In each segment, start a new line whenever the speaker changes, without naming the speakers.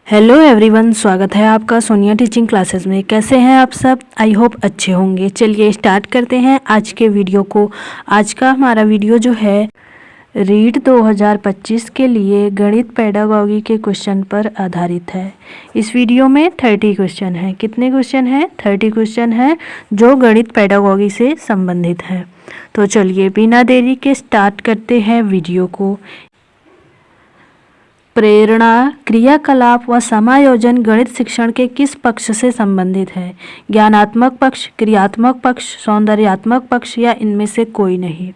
Hello everyone, स्वागत है आपका सोनिया टीचिंग क्लासेस में। कैसे हैं आप सब? आई होप अच्छे होंगे। चलिए स्टार्ट करते हैं आज के वीडियो को। आज का हमारा वीडियो जो है रीड 2025 के लिए गणित पेडागॉजी के क्वेश्चन पर आधारित है। इस वीडियो में 30 क्वेश्चन हैं। कितने क्वेश्चन हैं? 30 क्वेश्चन हैं जो गणित पेडागॉजी से संबंधित हैं। तो चलिए बिना देरी के स्टार्ट करते हैं वीडियो को। प्रेरणा, क्रियाकलाप व समायोजन गणित शिक्षण के किस पक्ष से संबंधित है? ज्ञानात्मक पक्ष, क्रियात्मक पक्ष, सौंदर्यात्मक पक्ष या इनमें से कोई नहीं?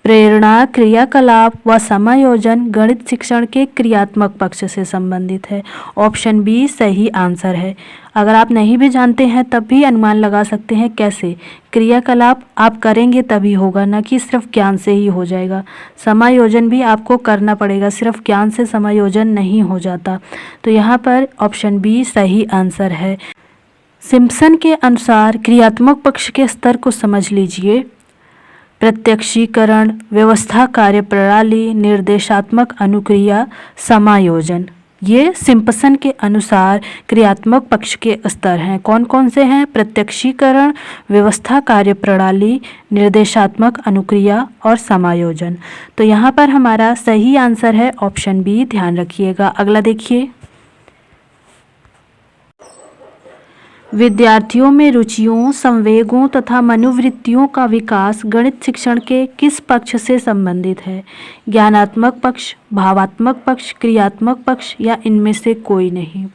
प्रेरणा, क्रियाकलाप व समायोजन गणित शिक्षण के क्रियात्मक पक्ष से संबंधित है। ऑप्शन बी सही आंसर है। अगर आप नहीं भी जानते हैं तब भी अनुमान लगा सकते हैं। कैसे? क्रियाकलाप आप करेंगे तभी होगा, ना कि सिर्फ ज्ञान से ही हो जाएगा। समायोजन भी आपको करना पड़ेगा, सिर्फ ज्ञान से समायोजन नहीं हो जाता। तो यहाँ पर ऑप्शन बी सही आंसर है। सिम्पसन के अनुसार क्रियात्मक पक्ष के स्तर को समझ लीजिए। प्रत्यक्षीकरण, व्यवस्था कार्यप्रणाली, निर्देशात्मक अनुक्रिया, समायोजन। ये सिम्पसन के अनुसार क्रियात्मक पक्ष के स्तर हैं। कौन कौन से हैं? प्रत्यक्षीकरण, व्यवस्था कार्यप्रणाली, निर्देशात्मक अनुक्रिया और समायोजन। तो यहाँ पर हमारा सही आंसर है ऑप्शन बी। ध्यान रखिएगा। अगला देखिए, विद्यार्थियों में रुचियों, संवेगों तथा मनोवृत्तियों का विकास गणित शिक्षण के किस पक्ष से संबंधित है? ज्ञानात्मक पक्ष, भावात्मक पक्ष, क्रियात्मक पक्ष या इनमें से कोई नहीं?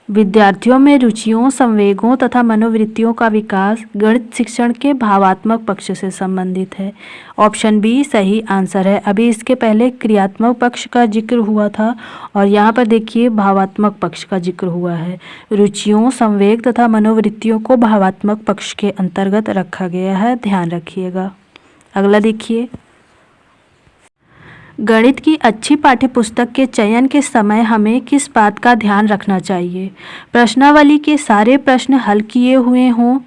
विद्यार्थियों में रुचियों, संवेगों तथा मनोवृत्तियों का विकास गणित शिक्षण के भावात्मक पक्ष से संबंधित है। ऑप्शन बी सही आंसर है। अभी इसके पहले क्रियात्मक पक्ष का जिक्र हुआ था और यहाँ पर देखिए भावात्मक पक्ष का जिक्र हुआ है। रुचियों, संवेग तथा मनोवृत्तियों को भावात्मक पक्ष के अंतर्गत रखा गया है। ध्यान रखिएगा। अगला देखिए, गणित की अच्छी पाठ्यपुस्तक के चयन के समय हमें किस बात का ध्यान रखना चाहिए? प्रश्नावली के सारे प्रश्न हल किए हुए हों,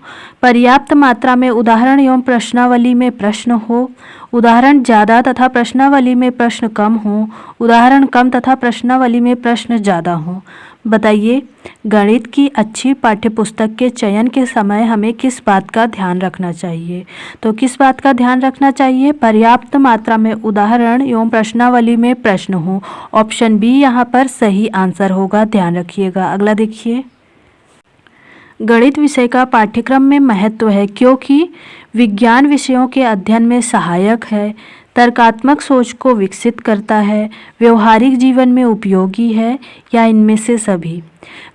पर्याप्त मात्रा में उदाहरण एवं प्रश्नावली में प्रश्न हो, उदाहरण ज़्यादा तथा प्रश्नावली में प्रश्न कम हो, उदाहरण कम तथा प्रश्नावली में प्रश्न ज़्यादा हो। बताइए, गणित की अच्छी पाठ्यपुस्तक के चयन के समय हमें किस बात का ध्यान रखना चाहिए? तो किस बात का ध्यान रखना चाहिए? पर्याप्त मात्रा में उदाहरण एवं प्रश्नावली में प्रश्न हो। ऑप्शन बी यहाँ पर सही आंसर होगा। ध्यान रखिएगा। अगला देखिए, गणित विषय का पाठ्यक्रम में महत्व है क्योंकि विज्ञान विषयों के अध्ययन में सहायक है, तर्कात्मक सोच को विकसित करता है, व्यवहारिक जीवन में उपयोगी है या इनमें से सभी?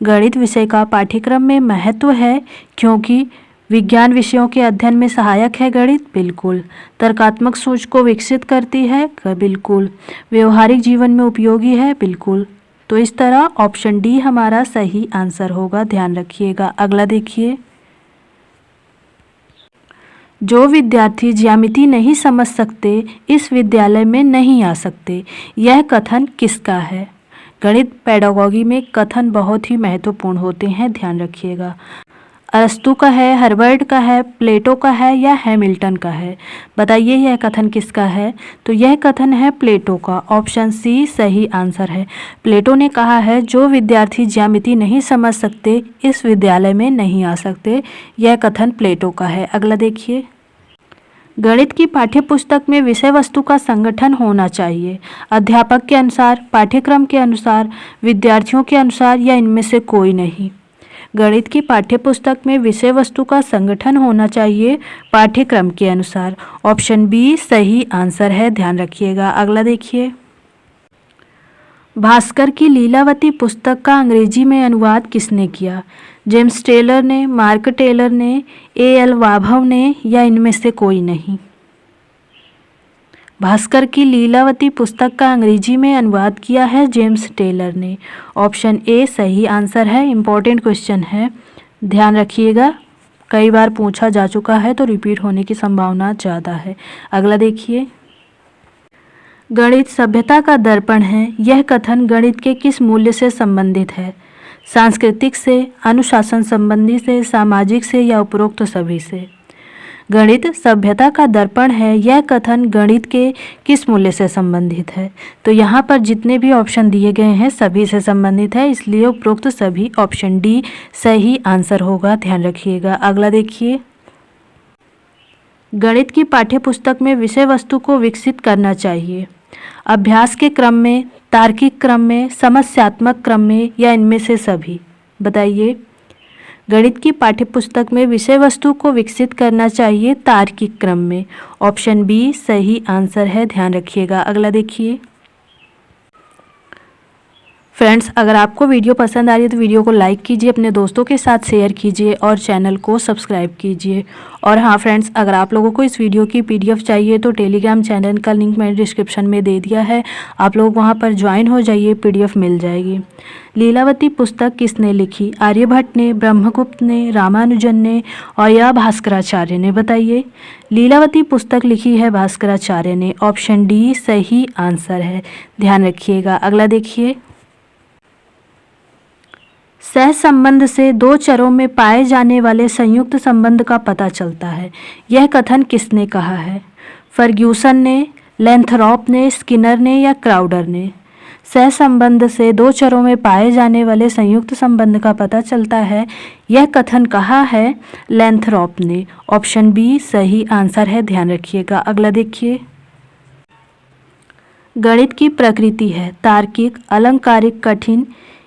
गणित विषय का पाठ्यक्रम में महत्व है क्योंकि विज्ञान विषयों के अध्ययन में सहायक है गणित, बिल्कुल। तर्कात्मक सोच को विकसित करती है, बिल्कुल। व्यवहारिक जीवन में उपयोगी है, बिल्कुल। तो इस तरह ऑप्शन डी हमारा सही आंसर होगा। ध्यान रखिएगा। अगला देखिए, जो विद्यार्थी ज्यामिति नहीं समझ सकते इस विद्यालय में नहीं आ सकते, यह कथन किसका है? गणित पेडागॉजी में कथन बहुत ही महत्वपूर्ण होते हैं। ध्यान रखिएगा। अरस्तू का है, हर्बर्ट का है, प्लेटो का है या हैमिल्टन का है? बताइए यह कथन किसका है? तो यह कथन है प्लेटो का। ऑप्शन सी सही आंसर है। प्लेटो ने कहा है जो विद्यार्थी ज्यामिति नहीं समझ सकते इस विद्यालय में नहीं आ सकते। यह कथन प्लेटो का है। अगला देखिए, गणित की पाठ्यपुस्तक में विषय वस्तु का संगठन होना चाहिए। अध्यापक के अनुसार, पाठ्यक्रम के अनुसार, विद्यार्थियों के अनुसार या इनमें से कोई नहीं? गणित की पाठ्यपुस्तक में विषय वस्तु का संगठन होना चाहिए पाठ्यक्रम के अनुसार। ऑप्शन बी सही आंसर है। ध्यान रखिएगा। अगला देखिए, भास्कर की लीलावती पुस्तक का अंग्रेजी में अनुवाद किसने किया? जेम्स टेलर ने, मार्क टेलर ने, ए.एल. वाभव ने या इनमें से कोई नहीं? भास्कर की लीलावती पुस्तक का अंग्रेजी में अनुवाद किया है जेम्स टेलर ने। ऑप्शन ए सही आंसर है। इम्पॉर्टेंट क्वेश्चन है, ध्यान रखिएगा। कई बार पूछा जा चुका है तो रिपीट होने की संभावना ज़्यादा है। अगला देखिए, गणित सभ्यता का दर्पण है, यह कथन गणित के किस मूल्य से संबंधित है? सांस्कृतिक से, अनुशासन संबंधी से, सामाजिक से या उपरोक्त सभी से? गणित सभ्यता का दर्पण है, यह कथन गणित के किस मूल्य से संबंधित है? तो यहाँ पर जितने भी ऑप्शन दिए गए हैं सभी से संबंधित है, इसलिए उपरोक्त सभी ऑप्शन डी सही आंसर होगा, ध्यान रखिएगा। अगला देखिए, गणित की पाठ्यपुस्तक में विषय वस्तु को विकसित करना चाहिए। अभ्यास के क्रम में, तार्किक क्रम में, समस्यात्मक क्रम में या इनमें से सभी? बताइए। गणित की पाठ्यपुस्तक में विषय वस्तु को विकसित करना चाहिए तार्किक क्रम में। ऑप्शन बी सही आंसर है, ध्यान रखिएगा। अगला देखिए। फ्रेंड्स, अगर आपको वीडियो पसंद आ रही है तो वीडियो को लाइक कीजिए, अपने दोस्तों के साथ शेयर कीजिए और चैनल को सब्सक्राइब कीजिए। और हाँ फ्रेंड्स, अगर आप लोगों को इस वीडियो की पीडीएफ चाहिए तो टेलीग्राम चैनल का लिंक मैंने डिस्क्रिप्शन में दे दिया है, आप लोग वहाँ पर ज्वाइन हो जाइए, पीडीएफ मिल जाएगी। लीलावती पुस्तक किसने लिखी? आर्यभट्ट ने, ब्रह्मगुप्त ने, रामानुजन ने और या भास्कराचार्य ने? बताइए। लीलावती पुस्तक लिखी है भास्कराचार्य ने। ऑप्शन डी सही आंसर है, ध्यान रखिएगा। अगला देखिए। सहसंबंध से दो चरों में पाए जाने वाले संयुक्त संबंध का पता चलता है, यह कथन किसने कहा है? फर्ग्यूसन ने, लेंथरॉप ने, स्किनर ने या क्राउडर ने? सहसंबंध से दो चरों में पाए जाने वाले संयुक्त संबंध का पता चलता है, यह कथन कहा है लेंथरॉप ने। ऑप्शन बी सही आंसर है, ध्यान रखिएगा। अगला देखिए। गणित की प्रकृति है तार्किक, अलंकारिक, कठिन,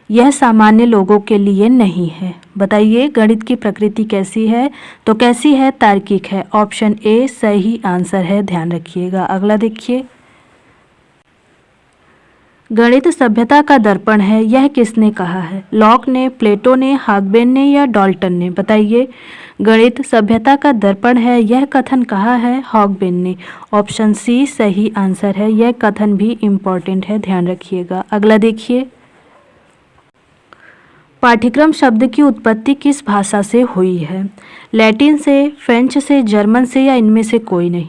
यह सामान्य लोगों के लिए नहीं है। बताइए गणित की प्रकृति कैसी है? तो कैसी है? तार्किक है। ऑप्शन ए सही आंसर है, ध्यान रखिएगा। अगला देखिए। गणित सभ्यता का दर्पण है, यह किसने कहा है? लॉक ने, प्लेटो ने, हागबेन ने या डाल्टन ने? बताइए। गणित सभ्यता का दर्पण है, यह कथन कहा है हॉगबेन ने। ऑप्शन सी सही आंसर है, यह कथन भी इम्पॉर्टेंट है, ध्यान रखिएगा। अगला देखिए। पाठ्यक्रम शब्द की उत्पत्ति किस भाषा से हुई है? लैटिन से, फ्रेंच से, जर्मन से या इनमें से कोई नहीं?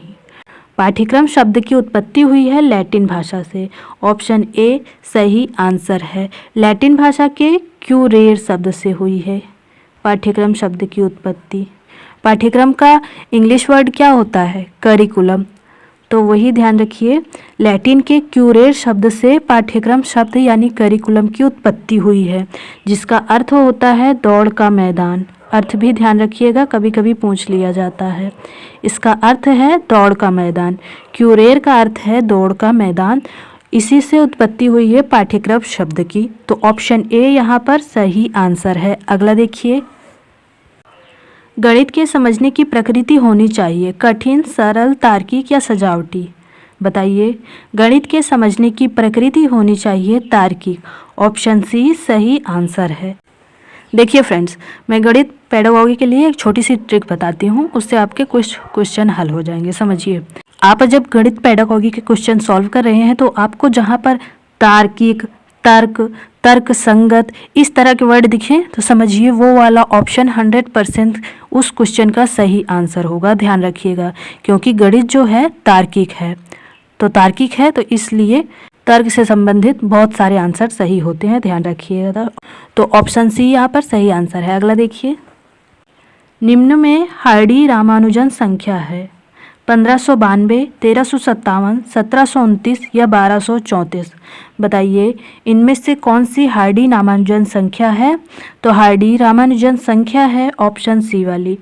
पाठ्यक्रम शब्द की उत्पत्ति हुई है लैटिन भाषा से। ऑप्शन ए सही आंसर है, लैटिन भाषा के क्यूरेर शब्द से हुई है पाठ्यक्रम शब्द की उत्पत्ति। पाठ्यक्रम का इंग्लिश वर्ड क्या होता है? करिकुलम। तो वही ध्यान रखिए, लैटिन के क्यूरेर शब्द से पाठ्यक्रम शब्द यानी करिकुलम की उत्पत्ति हुई है, जिसका अर्थ होता है दौड़ का मैदान। अर्थ भी ध्यान रखिएगा, कभी कभी पूछ लिया जाता है। इसका अर्थ है दौड़ का मैदान, क्यूरेर का अर्थ है दौड़ का मैदान, इसी से उत्पत्ति हुई है पाठ्यक्रम शब्द की। तो ऑप्शन ए यहाँ पर सही आंसर है। अगला देखिए। गणित के समझने की प्रकृति होनी चाहिए कठिन, सरल, तार्किक या सजावटी? बताइए। गणित के समझने की प्रकृति होनी चाहिए तार्किक। ऑप्शन सी सही आंसर है। देखिए फ्रेंड्स, मैं गणित पेडागोगी के लिए एक छोटी सी ट्रिक बताती हूँ, उससे आपके कुछ क्वेश्चन हल हो जाएंगे। समझिए, आप जब गणित पेडागोगी के क्वेश्चन सॉल्व कर रहे हैं तो आपको जहाँ पर तार्किक, तर्क, तर्क संगत इस तरह के वर्ड दिखें तो समझिए वो वाला ऑप्शन 100% उस क्वेश्चन का सही आंसर होगा, ध्यान रखिएगा। क्योंकि गणित जो है तार्किक है, तो तार्किक है तो इसलिए तर्क से संबंधित बहुत सारे आंसर सही होते हैं, ध्यान रखिएगा। तो ऑप्शन सी यहाँ पर सही आंसर है। अगला देखिए। निम्न में हार्डी रामानुजन संख्या है 1592, 1357, 1729 या 1234? बताइए इनमें से कौन सी हार्डी रामानुजन संख्या है? तो हार्डी रामानुजन संख्या है ऑप्शन सी वाली।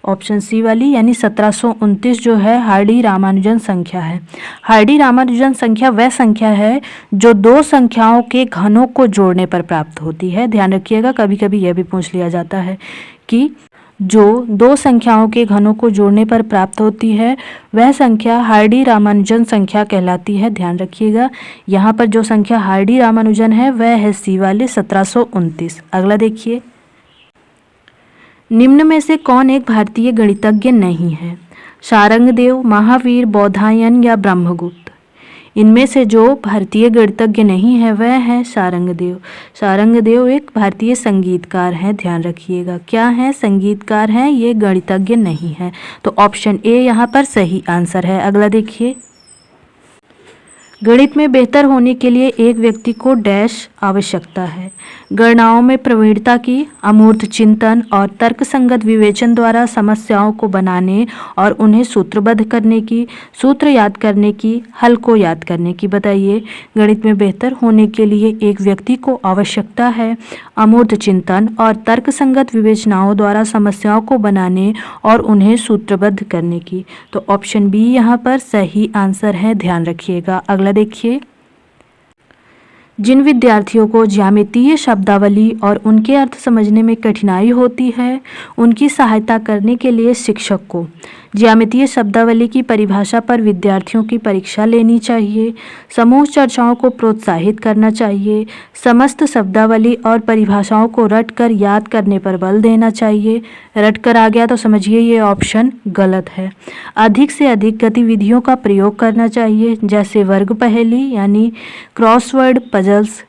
ऑप्शन सी वाली यानी 1729 जो है हार्डी रामानुजन संख्या है। हार्डी रामानुजन संख्या वह संख्या है जो दो संख्याओं के घनों को जोड़ने पर प्राप्त होती है। ध्यान रखिएगा, कभी कभी यह भी पूछ लिया जाता है कि जो दो संख्याओं के घनों को जोड़ने पर प्राप्त होती है वह संख्या हार्डी रामानुजन संख्या कहलाती है। ध्यान रखिएगा, यहाँ पर जो संख्या हार्डी रामानुजन है वह है सी वाली 1729। अगला देखिए। निम्न में से कौन एक भारतीय गणितज्ञ नहीं है? शारंगदेव, महावीर, बोधायन या ब्रह्मगुप्त? इनमें से जो भारतीय गणितज्ञ नहीं है वह है शारंगदेव। शारंगदेव एक भारतीय संगीतकार हैं, ध्यान रखिएगा। क्या है? संगीतकार हैं, ये गणितज्ञ नहीं है। तो ऑप्शन ए यहाँ पर सही आंसर है। अगला देखिए। गणित में बेहतर होने के लिए एक व्यक्ति को डैश आवश्यकता है। गणनाओं में प्रवीणता की, अमूर्त चिंतन और तर्कसंगत विवेचन द्वारा समस्याओं को बनाने और उन्हें सूत्रबद्ध करने की, सूत्र याद करने की, हल को याद करने की। बताइए, गणित में बेहतर होने के लिए एक व्यक्ति को आवश्यकता है अमूर्त चिंतन और तर्कसंगत विवेचनाओं द्वारा समस्याओं को बनाने और उन्हें सूत्रबद्ध करने की। तो ऑप्शन बी यहाँ पर सही आंसर है, ध्यान रखिएगा। अगला देखिए, जिन विद्यार्थियों को ज्यामितीय शब्दावली और उनके अर्थ समझने में कठिनाई होती है, उनकी सहायता करने के लिए शिक्षक को ज्यामितीय शब्दावली की परिभाषा पर विद्यार्थियों की परीक्षा लेनी चाहिए, समूह चर्चाओं को प्रोत्साहित करना चाहिए, समस्त शब्दावली और परिभाषाओं को रटकर याद करने पर बल देना चाहिए। रटकर आ गया तो समझिए ये ऑप्शन गलत है। अधिक से अधिक गतिविधियों का प्रयोग करना चाहिए, जैसे वर्ग पहेली यानी क्रॉसवर्ड पजल्स,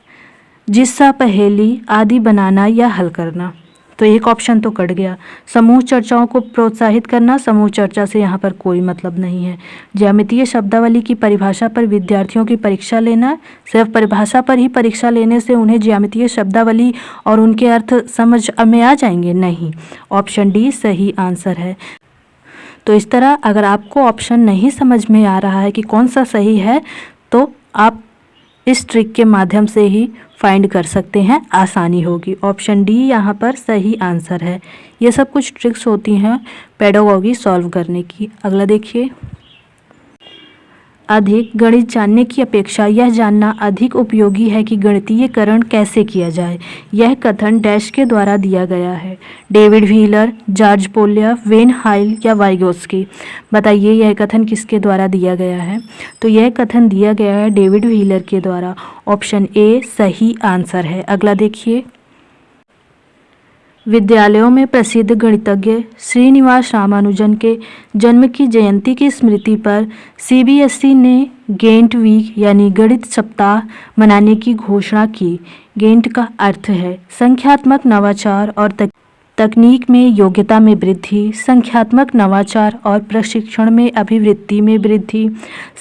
जिस्सा पहेली आदि बनाना या हल करना। तो एक ऑप्शन तो कट गया। समूह चर्चाओं को प्रोत्साहित करना, समूह चर्चा से यहाँ पर कोई मतलब नहीं है। ज्यामितीय शब्दावली की परिभाषा पर विद्यार्थियों की परीक्षा लेना, सिर्फ परिभाषा पर ही परीक्षा लेने से उन्हें ज्यामितीय शब्दावली और उनके अर्थ समझ में आ जाएंगे? नहीं, ऑप्शन डी सही आंसर है। तो इस तरह अगर आपको ऑप्शन नहीं समझ में आ रहा है कि कौन सा सही है, तो आप इस ट्रिक के माध्यम से ही फाइंड कर सकते हैं, आसानी होगी। ऑप्शन डी यहाँ पर सही आंसर है। ये सब कुछ ट्रिक्स होती हैं पेडागॉजी सॉल्व करने की। अगला देखिए, अधिक गणित जानने की अपेक्षा यह जानना अधिक उपयोगी है कि गणितीयकरण कैसे किया जाए। यह कथन डैश के द्वारा दिया गया है। डेविड व्हीलर, जॉर्ज पोलियर, वेन हाइल या वाइगोस्की। बताइए यह कथन किसके द्वारा दिया गया है? तो यह कथन दिया गया है डेविड व्हीलर के द्वारा। ऑप्शन ए सही आंसर है। अगला देखिए, विद्यालयों में प्रसिद्ध गणितज्ञ श्रीनिवास रामानुजन के जन्म की जयंती की स्मृति पर सीबीएसई ने गेंट वीक यानी गणित सप्ताह मनाने की घोषणा की। गेंट का अर्थ है संख्यात्मक नवाचार और तकनीक में योग्यता में वृद्धि, संख्यात्मक नवाचार और प्रशिक्षण में अभिवृत्ति में वृद्धि,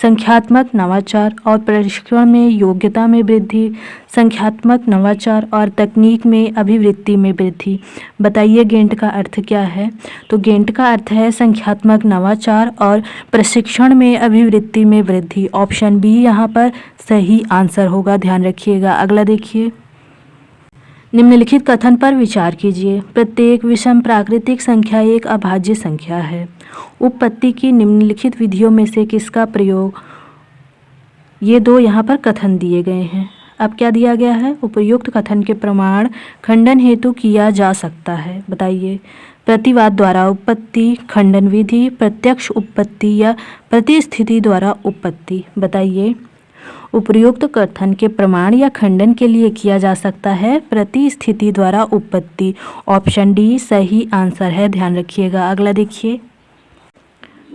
संख्यात्मक नवाचार और प्रशिक्षण में योग्यता में वृद्धि, संख्यात्मक नवाचार और तकनीक में अभिवृत्ति में वृद्धि। बताइए गेंट का अर्थ क्या है? तो गेंट का अर्थ है संख्यात्मक नवाचार और प्रशिक्षण में अभिवृत्ति में वृद्धि। ऑप्शन बी यहाँ पर सही आंसर होगा, ध्यान रखिएगा। अगला देखिए, निम्नलिखित कथन पर विचार कीजिए। प्रत्येक विषम प्राकृतिक संख्या एक अभाज्य संख्या है। उपपत्ति की निम्नलिखित विधियों में से किसका प्रयोग? ये दो यहाँ पर कथन दिए गए हैं। अब क्या दिया गया है? उपयुक्त कथन के प्रमाण खंडन हेतु किया जा सकता है। बताइए, प्रतिवाद द्वारा उपपत्ति, खंडन विधि, प्रत्यक्ष उपपत्ति या प्रतिस्थिति द्वारा उपपत्ति। बताइए, उपयुक्त कथन के प्रमाण या खंडन के लिए किया जा सकता है प्रतिस्थिति द्वारा उपपत्ति। ऑप्शन डी सही आंसर है, ध्यान रखिएगा। अगला देखिए,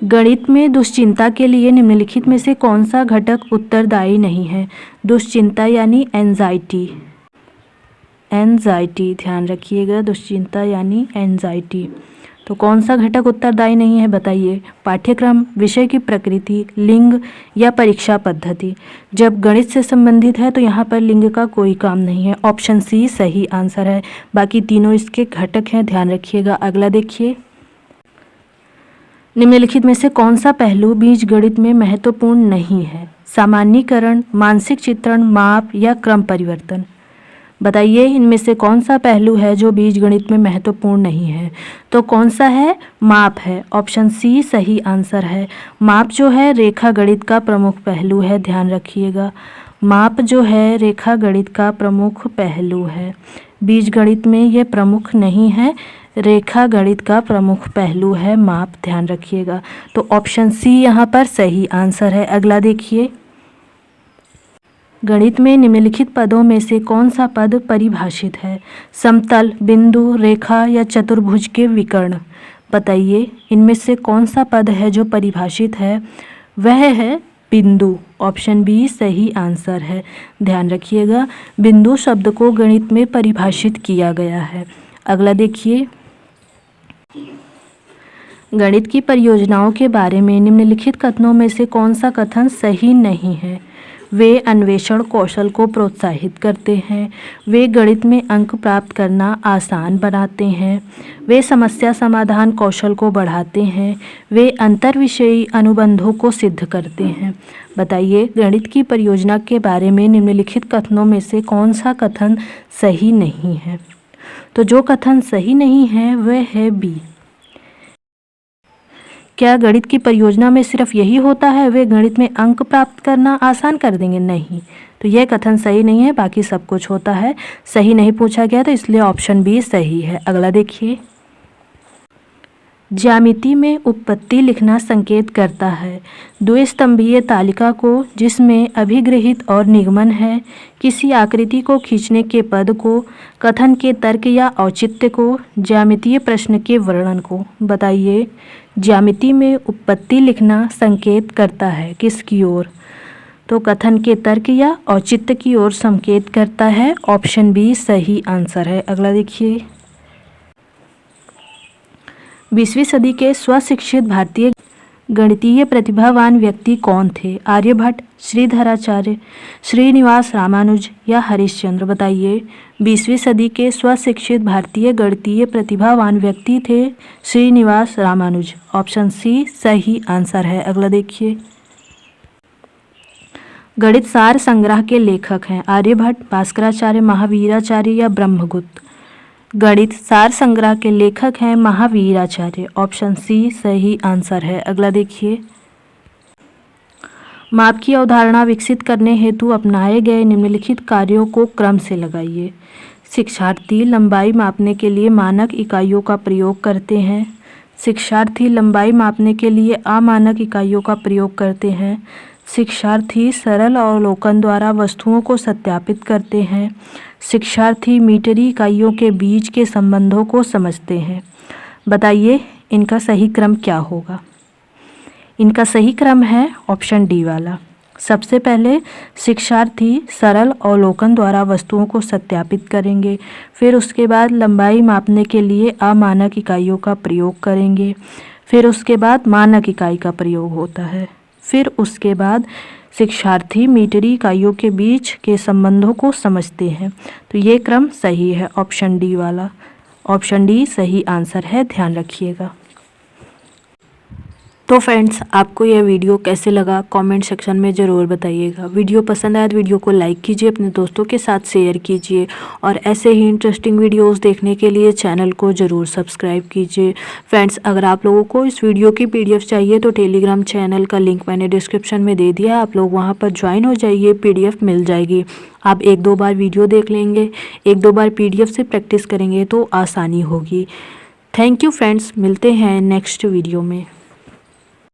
गणित में दुश्चिंता के लिए निम्नलिखित में से कौन सा घटक उत्तरदायी नहीं है? दुश्चिंता यानी एंजाइटी, ध्यान रखिएगा, दुश्चिंता यानी एंजाइटी। तो कौन सा घटक उत्तरदायी नहीं है? बताइए, पाठ्यक्रम, विषय की प्रकृति, लिंग या परीक्षा पद्धति। जब गणित से संबंधित है तो यहाँ पर लिंग का कोई काम नहीं है। ऑप्शन सी सही आंसर है, बाकी तीनों इसके घटक हैं, ध्यान रखिएगा। अगला देखिए, निम्नलिखित में से कौन सा पहलू बीजगणित में महत्वपूर्ण नहीं है? सामान्यीकरण, मानसिक चित्रण, माप या क्रम परिवर्तन। बताइए, इनमें से कौन सा पहलू है जो बीजगणित में महत्वपूर्ण नहीं है? तो कौन सा है? माप है। ऑप्शन सी सही आंसर है। माप जो है रेखा गणित का प्रमुख पहलू है, ध्यान रखिएगा। माप जो है रेखा गणित का प्रमुख पहलू है। बीजगणित में ये प्रमुख नहीं है, रेखा गणित का प्रमुख पहलू है माप, ध्यान रखिएगा। तो ऑप्शन सी यहाँ पर सही आंसर है। अगला देखिए, गणित में निम्नलिखित पदों में से कौन सा पद परिभाषित है? समतल, बिंदु, रेखा या चतुर्भुज के विकर्ण। बताइए, इनमें से कौन सा पद है जो परिभाषित है? वह है बिंदु। ऑप्शन बी सही आंसर है, ध्यान रखिएगा। बिंदु शब्द को गणित में परिभाषित किया गया है। अगला देखिए, गणित की परियोजनाओं के बारे में निम्नलिखित कथनों में से कौन सा कथन सही नहीं है? वे अन्वेषण कौशल को प्रोत्साहित करते हैं। वे गणित में अंक प्राप्त करना आसान बनाते हैं। वे समस्या समाधान कौशल को बढ़ाते हैं। वे अंतर्विषयी अनुबंधों को सिद्ध करते हैं। बताइए, गणित की परियोजना के बारे में निम्नलिखित कथनों में से कौन सा कथन सही नहीं है? तो जो कथन सही नहीं है वह है बी। क्या गणित की परियोजना में सिर्फ यही होता है, वे गणित में अंक प्राप्त करना आसान कर देंगे? नहीं, तो यह कथन सही नहीं है, बाकी सब कुछ होता है। सही नहीं पूछा गया तो इसलिए ऑप्शन बी सही है। अगला देखिए, ज्यामिति में उत्पत्ति लिखना संकेत करता है। द्विस्तंभीय तालिका को जिसमें अभिगृहित और निगमन है, किसी आकृति को खींचने के पद को, कथन के तर्क या औचित्य को, ज्यामितीय प्रश्न के वर्णन को। बताइए, ज्यामिति में उत्पत्ति लिखना संकेत करता है किसकी ओर? तो कथन के तर्क या औचित्य की ओर संकेत करता है। ऑप्शन बी सही आंसर है। अगला देखिए, 20वीं सदी के स्वशिक्षित भारतीय गणितीय प्रतिभावान व्यक्ति कौन थे? आर्यभट्ट, श्रीधराचार्य, श्रीनिवास रामानुज या हरिश्चंद्र? बताइए, 20वीं सदी के स्वशिक्षित भारतीय गणितीय प्रतिभावान व्यक्ति थे श्रीनिवास रामानुज। ऑप्शन सी सही आंसर है। अगला देखिए, गणित सार संग्रह के लेखक हैं आर्यभट्ट, भास्कराचार्य, महावीराचार्य या ब्रह्मगुप्त? गणित सार संग्रह के लेखक हैं महावीराचार्य। ऑप्शन सी सही आंसर है। अगला देखिए, माप की अवधारणा विकसित करने हेतु अपनाए गए निम्नलिखित कार्यों को क्रम से लगाइए। शिक्षार्थी लंबाई मापने के लिए मानक इकाइयों का प्रयोग करते हैं। शिक्षार्थी लंबाई मापने के लिए अमानक इकाइयों का प्रयोग करते हैं। शिक्षार्थी सरल अवलोकन द्वारा वस्तुओं को सत्यापित करते हैं। शिक्षार्थी मीटरी इकाइयों के बीच के संबंधों को समझते हैं। बताइए, इनका सही क्रम क्या होगा? इनका सही क्रम है ऑप्शन डी वाला। सबसे पहले शिक्षार्थी सरल अवलोकन द्वारा वस्तुओं को सत्यापित करेंगे, फिर उसके बाद लंबाई मापने के लिए अमानक इकाइयों का प्रयोग करेंगे, फिर उसके बाद मानक इकाई का प्रयोग होता है, फिर उसके बाद शिक्षार्थी मीटरी इकाइयों के बीच के संबंधों को समझते हैं। तो ये क्रम सही है, ऑप्शन डी वाला। ऑप्शन डी सही आंसर है, ध्यान रखिएगा। तो फ्रेंड्स, आपको यह वीडियो कैसे लगा कमेंट सेक्शन में ज़रूर बताइएगा। वीडियो पसंद आया तो वीडियो को लाइक कीजिए, अपने दोस्तों के साथ शेयर कीजिए और ऐसे ही इंटरेस्टिंग वीडियोस देखने के लिए चैनल को ज़रूर सब्सक्राइब कीजिए। फ्रेंड्स, अगर आप लोगों को इस वीडियो की PDF चाहिए तो टेलीग्राम चैनल का लिंक मैंने डिस्क्रिप्शन में दे दिया है, आप लोग वहाँ पर ज्वाइन हो जाइए, PDF मिल जाएगी। आप 1-2 बार वीडियो देख लेंगे, 1-2 बार PDF से प्रैक्टिस करेंगे तो आसानी होगी। थैंक यू फ्रेंड्स, मिलते हैं नेक्स्ट वीडियो में।